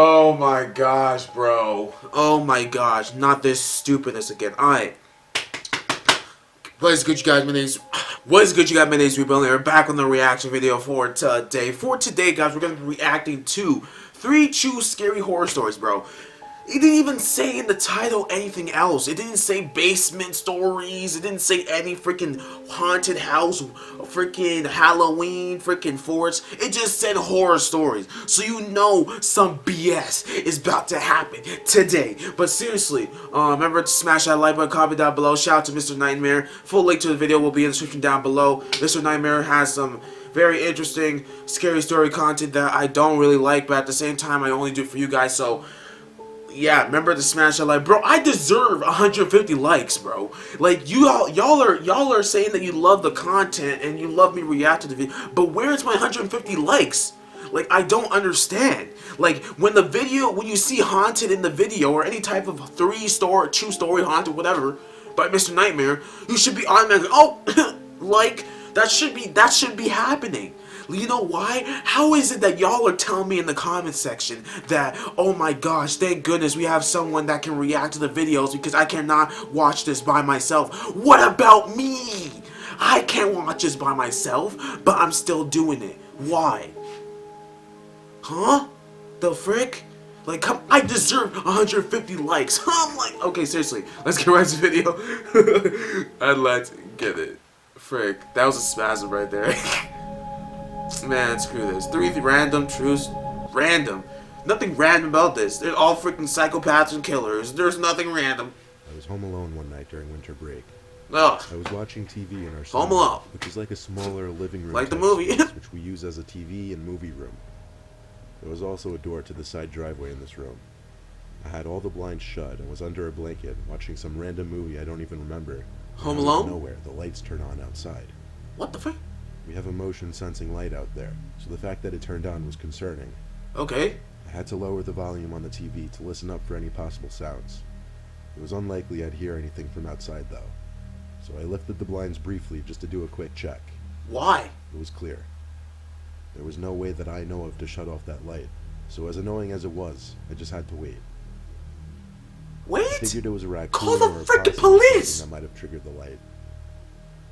Oh my gosh, bro. Oh my gosh. Not this stupidness again. Alright. What is good, you guys? What is good, you guys? My name is Rebuilding. We're back on the reaction video for today. For today, guys, we're going to be reacting to 3 true scary horror stories, bro. It didn't even say in the title anything else. It didn't say basement stories. It didn't say any freaking haunted house, freaking Halloween, freaking forts. It just said horror stories. So you know some BS is about to happen today. But seriously, remember to smash that like button, comment down below. Shout out to Mr. Nightmare. Full link to the video will be in the description down below. Mr. Nightmare has some very interesting, scary story content that I don't really like, but at the same time, I only do it for you guys, so yeah, remember to smash that like, bro. I deserve 150 likes, bro. Like y'all are saying that you love the content and you love me react to the video, but where's my 150 likes? Like, I don't understand. Like, when you see haunted in the video or any type of true story haunted, whatever, by Mr. Nightmare, you should be automatically, oh, like that should be happening. You know why? How is it that y'all are telling me in the comment section that, oh my gosh, thank goodness we have someone that can react to the videos because I cannot watch this by myself? What about me? I can't watch this by myself, but I'm still doing it. Why? Huh? The frick? Like, come, I deserve 150 likes. I'm like, okay, seriously, let's get right to the video. And let's get it. Frick, that was a spasm right there. Man, screw this. 3 random truths. Random. Nothing random about this. They're all freaking psychopaths and killers. There's nothing random. I was home alone one night during winter break. Ugh. I was watching TV in our Home Alone, which is like a smaller living room. like the movie. Space, which we use as a TV and movie room. There was also a door to the side driveway in this room. I had all the blinds shut and was under a blanket watching some random movie I don't even remember. Home Alone? Out of nowhere, the lights turn on outside. What the frick? We have a motion sensing light out there, so the fact that it turned on was concerning. Okay. I had to lower the volume on the TV to listen up for any possible sounds. It was unlikely I'd hear anything from outside though, so I lifted the blinds briefly just to do a quick check. Why? It was clear. There was no way that I know of to shut off that light, so as annoying as it was, I just had to wait. Wait? I figured it was a raccoon Call the or a frickin' possum or police! something that might have triggered the light.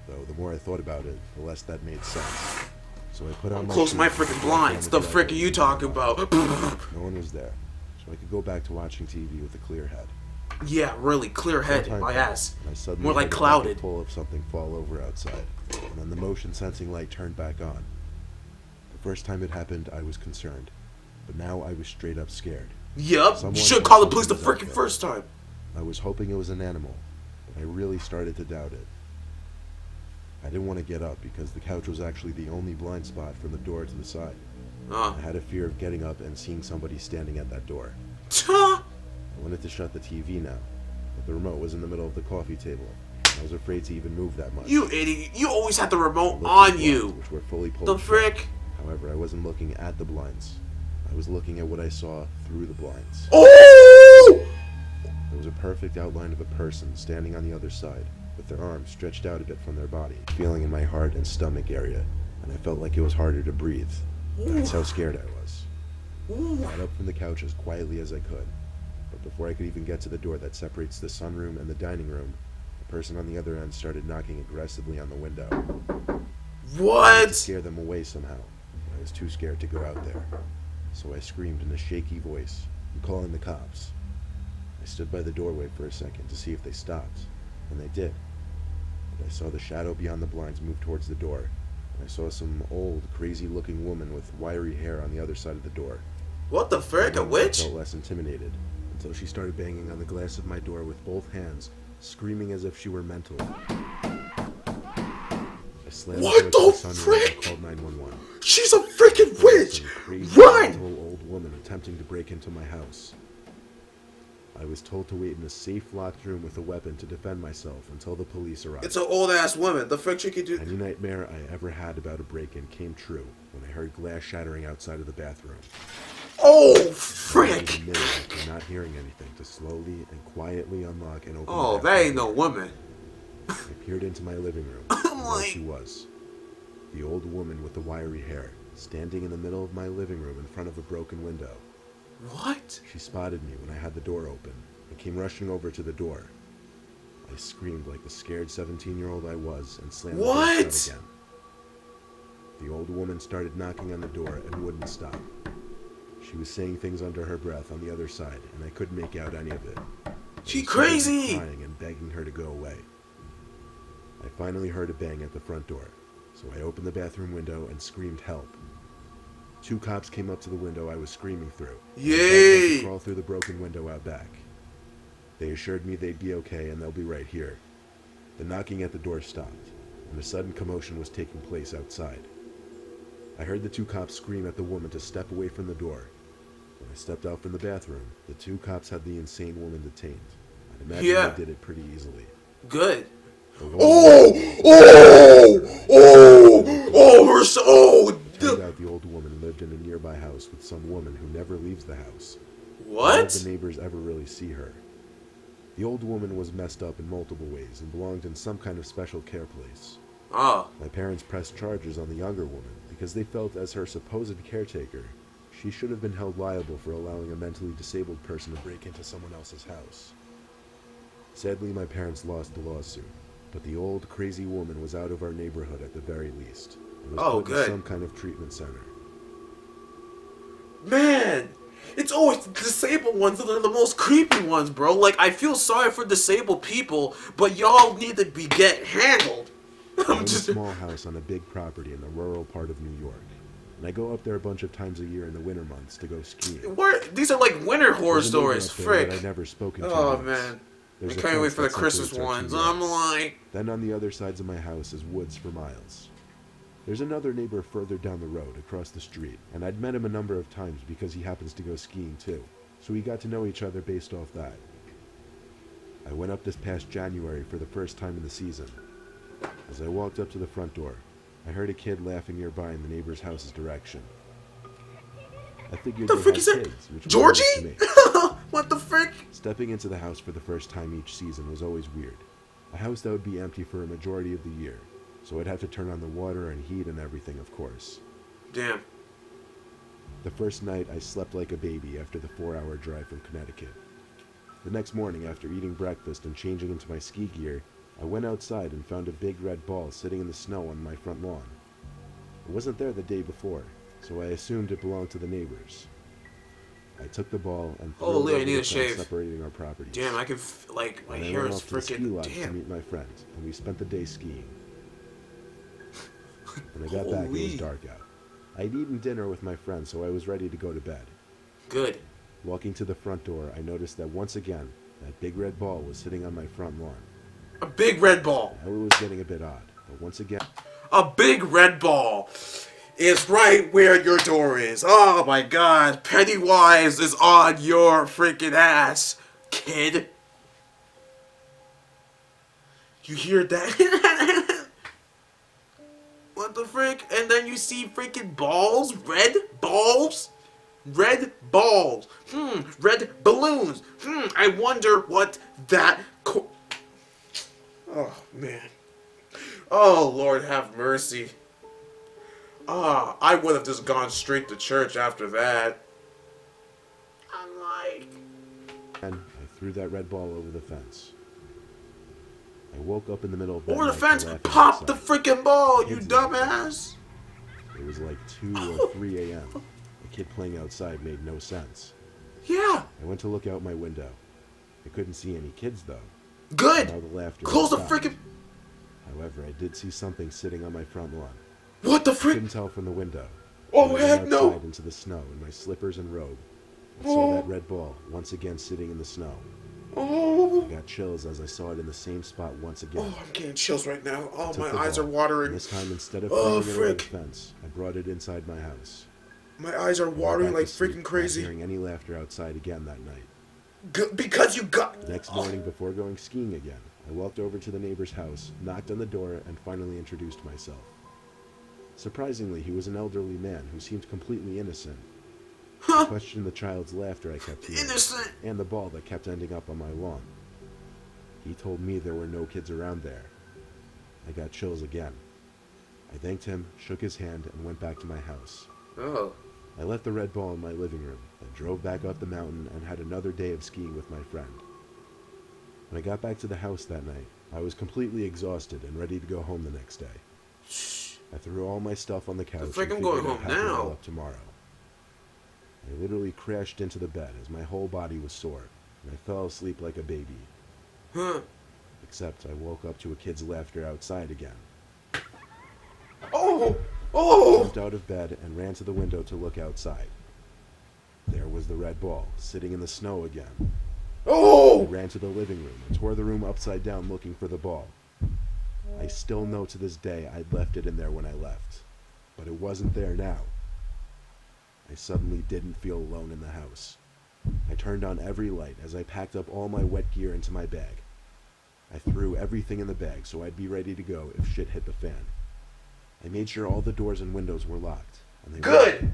Though the more I thought about it, the less that made sense. So I put on Close my freaking blinds. The frick are you talking about? No one was there, so I could go back to watching TV with a clear head. Yeah, really clear-headed. My ass. More like heard clouded. a pull of something fall over outside, and then the motion sensing light turned back on. The first time it happened, I was concerned, but now I was straight up scared. Yup. You should call the police the freaking first time. I was hoping it was an animal, but I really started to doubt it. I didn't want to get up because the couch was actually the only blind spot from the door to the side. I had a fear of getting up and seeing somebody standing at that door. I wanted to shut the TV now, but the remote was in the middle of the coffee table. I was afraid to even move that much. You idiot. You always have the remote on you. Which were fully pulled the frick? shut. However, I wasn't looking at the blinds. I was looking at what I saw through the blinds. Oh! There was a perfect outline of a person standing on the other side, with their arms stretched out a bit from their body, feeling in my heart and stomach area, and I felt like it was harder to breathe. That's how scared I was. I got up from the couch as quietly as I could, but before I could even get to the door that separates the sunroom and the dining room, the person on the other end started knocking aggressively on the window. I wanted to scare them away somehow, but I was too scared to go out there. So I screamed in a shaky voice, "I'm calling the cops." I stood by the doorway for a second to see if they stopped, and they did. But I saw the shadow beyond the blinds move towards the door, and I saw some old, crazy-looking woman with wiry hair on the other side of the door. What the frick? A witch? I felt less intimidated, until she started banging on the glass of my door with both hands, screaming as if she were mental. I slammed what the the sunroom frick? and called 911. She's a freaking witch! Crazy, Run! mental old woman attempting to break into my house. I was told to wait in a safe locked room with a weapon to defend myself until the police arrived. It's an old ass woman. The frick she could do. Any nightmare I ever had about a break-in came true when I heard glass shattering outside of the bathroom. Oh, frick! I minute after not hearing anything to slowly and quietly unlock and open Oh, the that ain't no woman. I peered into my living room. I'm There like... she was. The old woman with the wiry hair, standing in the middle of my living room in front of a broken window. What? She spotted me when I had the door open and came rushing over to the door. I screamed like the scared 17-year-old I was and slammed the door shut again. The old woman started knocking on the door and wouldn't stop. She was saying things under her breath on the other side, and I couldn't make out any of it. She crazy! Crying and begging her to go away. I finally heard a bang at the front door, so I opened the bathroom window and screamed help. 2 cops came up to the window I was screaming through. Yay! To crawl through the broken window out back. They assured me they'd be okay and they'll be right here. The knocking at the door stopped, and a sudden commotion was taking place outside. I heard the 2 cops scream at the woman to step away from the door. When I stepped out from the bathroom, the 2 cops had the insane woman detained. I'd imagine they did it pretty easily. Good. Oh! Turned out the old woman lived in a nearby house with some woman who never leaves the house. What? None of the neighbors ever really see her. The old woman was messed up in multiple ways and belonged in some kind of special care place. Oh. My parents pressed charges on the younger woman because they felt as her supposed caretaker, she should have been held liable for allowing a mentally disabled person to break into someone else's house. Sadly, my parents lost the lawsuit, but the old, crazy woman was out of our neighborhood at the very least, and was put in some kind of treatment center. Man! It's always the disabled ones that are the most creepy ones, bro. Like, I feel sorry for disabled people, but y'all need to get handled. I own a small house on a big property in the rural part of New York, and I go up there a bunch of times a year in the winter months to go skiing. These are like winter horror stories, frick. I've never spoken to Oh, once. man. I There's can't wait for the Christmas ones. I'm like... Then on the other sides of my house is woods for miles. There's another neighbor further down the road, across the street, and I'd met him a number of times because he happens to go skiing too, so we got to know each other based off that. I went up this past January for the first time in the season. As I walked up to the front door, I heard a kid laughing nearby in the neighbor's house's direction. I figured they had kids, which Georgie? was to me. What the frick? Stepping into the house for the first time each season was always weird. A house that would be empty for a majority of the year, so I'd have to turn on the water and heat and everything, of course. Damn. The first night, I slept like a baby after the 4-hour drive from Connecticut. The next morning, after eating breakfast and changing into my ski gear, I went outside and found a big red ball sitting in the snow on my front lawn. It wasn't there the day before, so I assumed it belonged to the neighbors. I took the ball and threw it over the fence separating our properties. Damn, I can like my hair is freaking. To meet my friend, and we spent the day skiing. When I got back, it was dark out. I'd eaten dinner with my friend, so I was ready to go to bed. Good. Walking to the front door, I noticed that once again, that big red ball was sitting on my front lawn. A big red ball. Now it was getting a bit odd, but once again... A big red ball is right where your door is. Oh my god, Pennywise is on your freaking ass, kid. You hear that? What the frick? And then you see freaking balls? Red balls? Red balls. Red balloons. I wonder what that... Oh, man. Oh, Lord have mercy. I would have just gone straight to church after that. I'm like... And I threw that red ball over the fence. I woke up in the middle of over the fence, pop the freaking ball, you dumbass! It was like 2 or 3 a.m. A kid playing outside made no sense. Yeah. I went to look out my window. I couldn't see any kids though. Good! Close the freaking... However, I did see something sitting on my front lawn. What the frick? I couldn't tell from the window. Oh, heck no! I went outside into the snow in my slippers and robe. I saw that red ball once again sitting in the snow. Oh. I got chills as I saw it in the same spot once again. Oh, I'm getting chills right now. Oh, my eyes are watering. And this time, instead of throwing it over the fence, I brought it inside my house. My eyes are watering like freaking crazy. Not hearing any laughter outside again that night. Because you got... The next morning, before going skiing again, I walked over to the neighbor's house, knocked on the door, and finally introduced myself. Surprisingly, he was an elderly man who seemed completely innocent. I questioned the child's laughter I kept hearing, and the ball that kept ending up on my lawn. He told me there were no kids around there. I got chills again. I thanked him, shook his hand, and went back to my house. Oh. I left the red ball in my living room, then drove back up the mountain and had another day of skiing with my friend. When I got back to the house that night, I was completely exhausted and ready to go home the next day. I threw all my stuff on the couch and I'm going home pack it all now. up tomorrow. I literally crashed into the bed as my whole body was sore, and I fell asleep like a baby. Huh. Except I woke up to a kid's laughter outside again. Oh! I Oh! jumped out of bed and ran to the window to look outside. There was the red ball, sitting in the snow again. I Oh! ran to the living room and tore the room upside down looking for the ball. I still know to this day I'd left it in there when I left, but it wasn't there now. I suddenly didn't feel alone in the house. I turned on every light as I packed up all my wet gear into my bag. I threw everything in the bag so I'd be ready to go if shit hit the fan. I made sure all the doors and windows were locked, and they Good!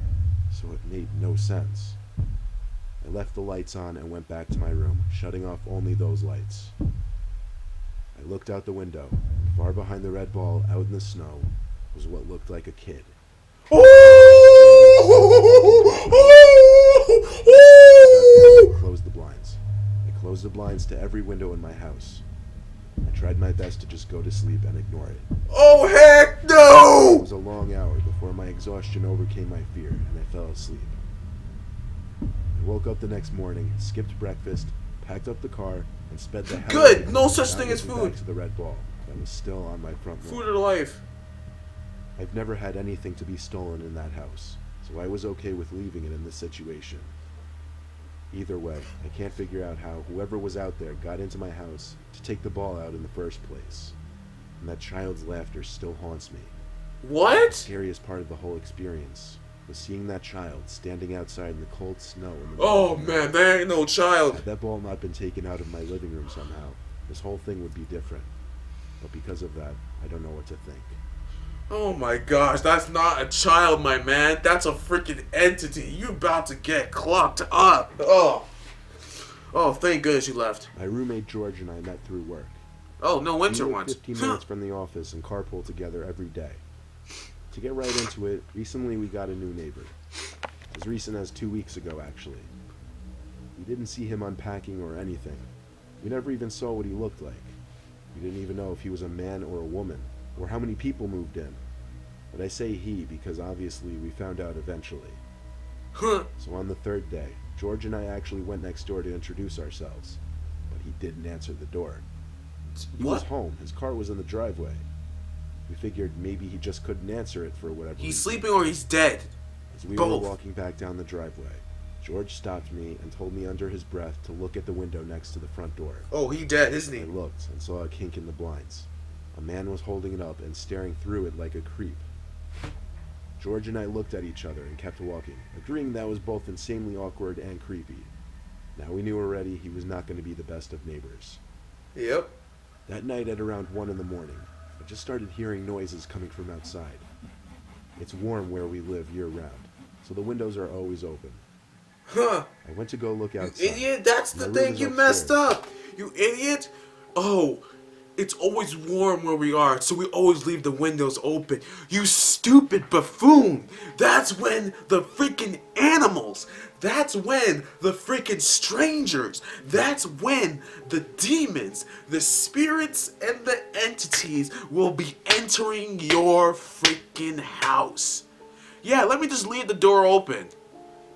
so it made no sense. I left the lights on and went back to my room, shutting off only those lights. I looked out the window, and far behind the red ball, out in the snow, was what looked like a kid. I closed the blinds. I closed the blinds to every window in my house. I tried my best to just go to sleep and ignore it. Oh, heck It no! was a long hour before my exhaustion overcame my fear and I fell asleep. I woke up the next morning, skipped breakfast, packed up the car, and sped the hell Good! out of No it such without thing as looking food. back to the red ball that was still on my front lawn. Food of life. I've never had anything to be stolen in that house, so I was okay with leaving it in this situation. Either way, I can't figure out how whoever was out there got into my house to take the ball out in the first place. And that child's laughter still haunts me. The What? scariest part of the whole experience was seeing that child standing outside in the cold snow in the middle Oh, of the man, night. there ain't no child. Had that ball not been taken out of my living room somehow, this whole thing would be different. But because of that, I don't know what to think. Oh my gosh, that's not a child, my man. That's a freaking entity. You about to get clocked up. Oh. Oh, thank goodness you left. My roommate George and I met through work. Oh, no winter We live ones. 15 minutes from the office and carpool together every day. To get right into it, recently we got a new neighbor. As recent as 2 weeks ago, actually. We didn't see him unpacking or anything. We never even saw what he looked like. We didn't even know if he was a man or a woman, or how many people moved in. But I say he because obviously we found out eventually. Huh. So on the third day, George and I actually went next door to introduce ourselves. But he didn't answer the door. He was What? home. His car was in the driveway. We figured maybe he just couldn't answer it for whatever He's reason. sleeping or he's dead. As we both. were walking back down the driveway, George stopped me and told me under his breath to look at the window next to the front door. Oh, he dead, isn't I he? looked and saw a kink in the blinds. A man was holding it up and staring through it like a creep. George and I looked at each other and kept walking, agreeing that was both insanely awkward and creepy. Now we knew already he was not going to be the best of neighbors. Yep. That night at around 1 in the morning, I just started hearing noises coming from outside. It's warm where we live year-round, so the windows are always open. Huh. I went to go look You outside. idiot, that's the My room thing, is you upstairs. messed up. You idiot. Oh, it's always warm where we are, so we always leave the windows open. You stupid buffoon. That's when the freaking animals, that's when the freaking strangers, that's when the demons, the spirits, and the entities will be entering your freaking house. Yeah, let me just leave the door open.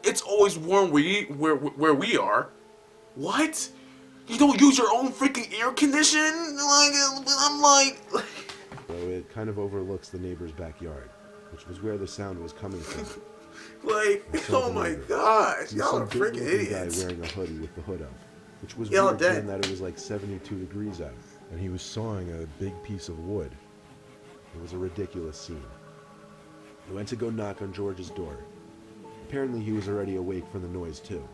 It's always warm where we are. What? You don't use your own freaking air condition? Like, I'm like... So it kind of overlooks the neighbor's backyard, which was where the sound was coming from. Like, I saw oh the my neighbor. gosh, He was y'all some are big freaking looking idiots. guy wearing a hoodie with the hood up, which was Y'all weird dead. given that it was like 72 degrees out, and he was sawing a big piece of wood. It was a ridiculous scene. I went to go knock on George's door. Apparently he was already awake from the noise too.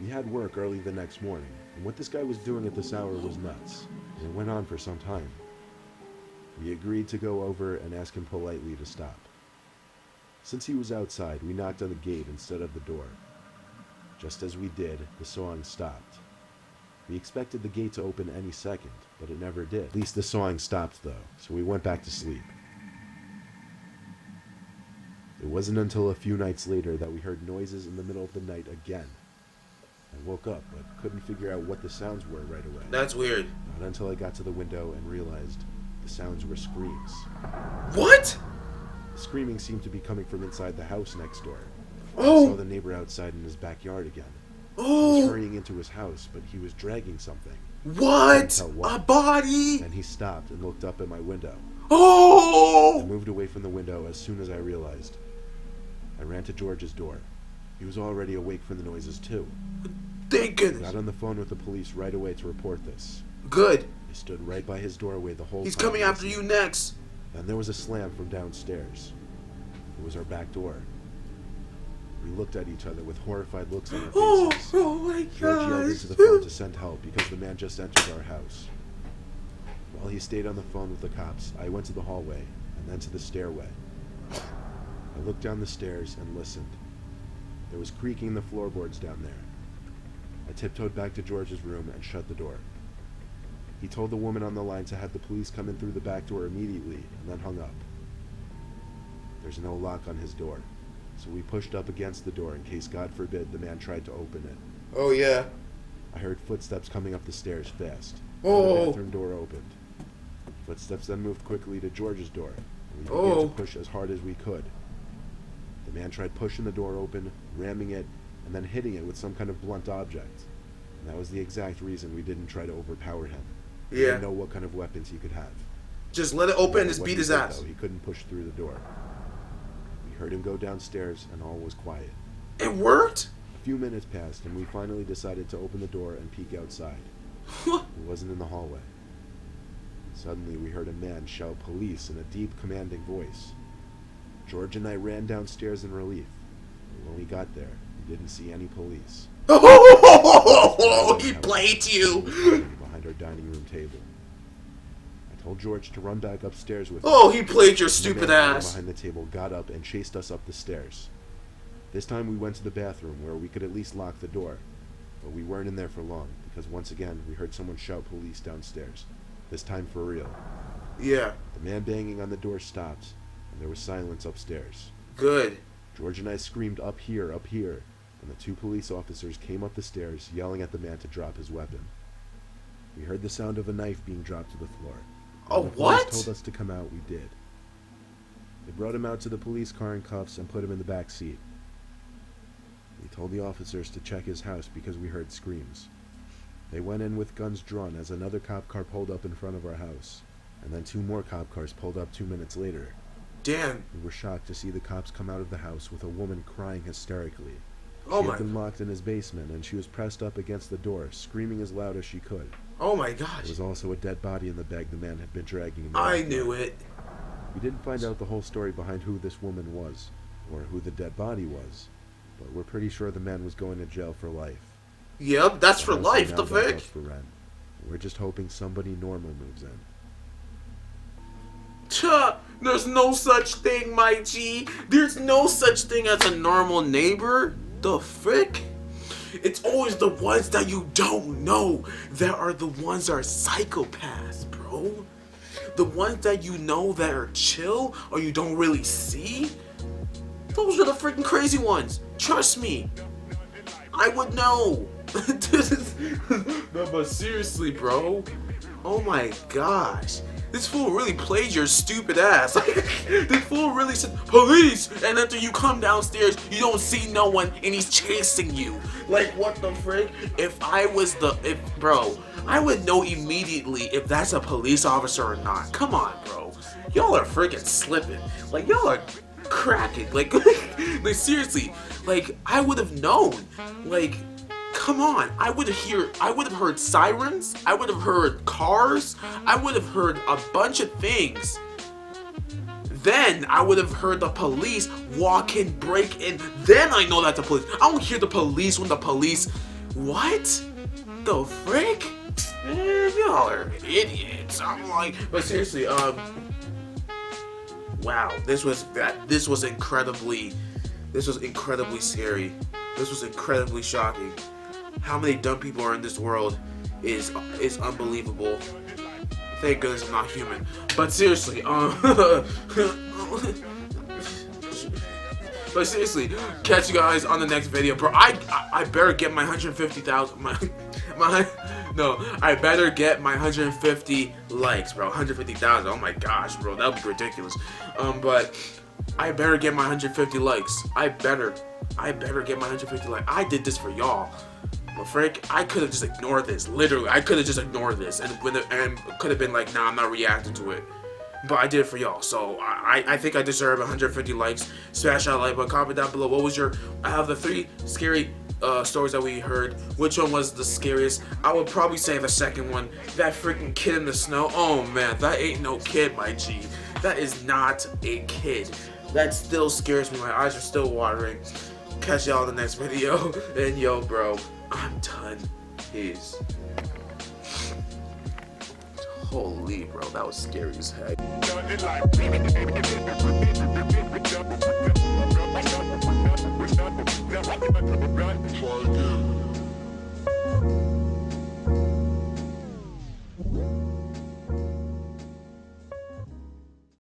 We had work early the next morning, and what this guy was doing at this hour was nuts, and it went on for some time. We agreed to go over and ask him politely to stop. Since he was outside, we knocked on the gate instead of the door. Just as we did, the sawing stopped. We expected the gate to open any second, but it never did. At least the sawing stopped though, so we went back to sleep. It wasn't until a few nights later that we heard noises in the middle of the night again. I woke up, but couldn't figure out what the sounds were right away. That's weird. Not until I got to the window and realized the sounds were screams. What? The screaming seemed to be coming from inside the house next door. Oh. I saw the neighbor outside in his backyard again. He Oh. was hurrying into his house, but he was dragging something. What? What? A body? And he stopped and looked up at my window. I Oh. moved away from the window as soon as I realized. I ran to George's door. He was already awake from the noises too. Thank I goodness. got on the phone with the police right away to report this. Good. I stood right by his doorway the whole He's time. coming after you next. Then there was a slam from downstairs. It was our back door. We looked at each other with horrified looks on our Oh, faces. oh my George yelled gosh. into the phone to send help because the man just entered our house. While he stayed on the phone with the cops, I went to the hallway and then to the stairway. I looked down the stairs and listened. There was creaking in the floorboards down there. I tiptoed back to George's room and shut the door. He told the woman on the line to have the police come in through the back door immediately and then hung up. There's no lock on his door, so we pushed up against the door in case, God forbid, the man tried to open it. Oh yeah. I heard footsteps coming up the stairs fast. Oh. The bathroom door opened. Footsteps then moved quickly to George's door, and we began Oh. to push as hard as we could. The man tried pushing the door open, ramming it, and then hitting it with some kind of blunt object. And that was the exact reason we didn't try to overpower him. We Yeah. didn't know what kind of weapons he could have. Just let it open and just What beat he his did, ass. though, he couldn't push through the door. We heard him go downstairs, and all was quiet. It worked? A few minutes passed, and we finally decided to open the door and peek outside. What? It wasn't in the hallway. Suddenly, we heard a man shout police in a deep, commanding voice. George and I ran downstairs in relief. But when we got there, we didn't see any police. Oh, he played you. Behind our dining room table. I told George to run back upstairs with me. Oh, he played your The stupid man ass. behind the table got up and chased us up the stairs. This time we went to the bathroom where we could at least lock the door. But we weren't in there for long because once again we heard someone shout police downstairs. This time for real. Yeah, The man banging on the door stopped, and there was silence upstairs. good. George and I screamed, up here, and the two police officers came up the stairs, yelling at the man to drop his weapon. We heard the sound of a knife being dropped to the floor. Oh, When the what? police told us to come out, we did. They brought him out to the police car in cuffs and put him in the back seat. We told the officers to check his house because we heard screams. They went in with guns drawn as another cop car pulled up in front of our house, and then two more cop cars pulled up 2 minutes later. Damn. We were shocked to see the cops come out of the house with a woman crying hysterically. Oh She my. had been locked in his basement, and she was pressed up against the door, screaming as loud as she could. Oh my There gosh. was also a dead body in the bag the man had been dragging in the I backyard. knew it. We didn't find out the whole story behind who this woman was, or who the dead body was, but we're pretty sure the man was going to jail for life. Yep, that's for And also life. now The got frick? house for rent. We're just hoping somebody normal moves in. Tuh, there's no such thing, my G. There's no such thing as a normal neighbor. The frick? It's always the ones that you don't know that are the ones that are psychopaths, bro. The ones that you know that are chill or you don't really see. Those are the freaking crazy ones. Trust me. I would know. No, but seriously, bro. Oh my gosh. This fool really played your stupid ass. This fool really said, police! And after you come downstairs, you don't see no one and he's chasing you. Like, what the frick? Bro, I would know immediately if that's a police officer or not. Come on, bro. Y'all are freaking slipping. Like, y'all are cracking. Like, like seriously. Like, I would have known. Like, come on, I would have heard sirens, I would have heard cars, I would have heard a bunch of things. Then I would have heard the police walk in, break in, then I know that's the police. I don't hear the police when the police, what? The frick? Man, y'all are idiots. I'm like, but seriously, wow, this was incredibly scary. This was incredibly shocking. How many dumb people are in this world is unbelievable. Thank goodness I'm not human. But seriously, But seriously, catch you guys on the next video, bro. I better get my 150,000. I better get my 150 likes, bro. 150,000. Oh my gosh, bro, that would be ridiculous. But I better get my 150 likes. I better get my 150 likes. I did this for y'all. But Frank, I could have just ignored this. Literally, I could have just ignored this and could have been like, nah, I'm not reacting to it. But I did it for y'all, so I think I deserve 150 likes. Smash that like button, comment down below. What was your? I have the 3 scary stories that we heard. Which one was the scariest? I would probably say the second one. That freaking kid in the snow. Oh man, that ain't no kid, my G. That is not a kid. That still scares me. My eyes are still watering. Catch y'all in the next video. And yo, bro, I'm done. Peace. Holy, bro, that was scary as heck.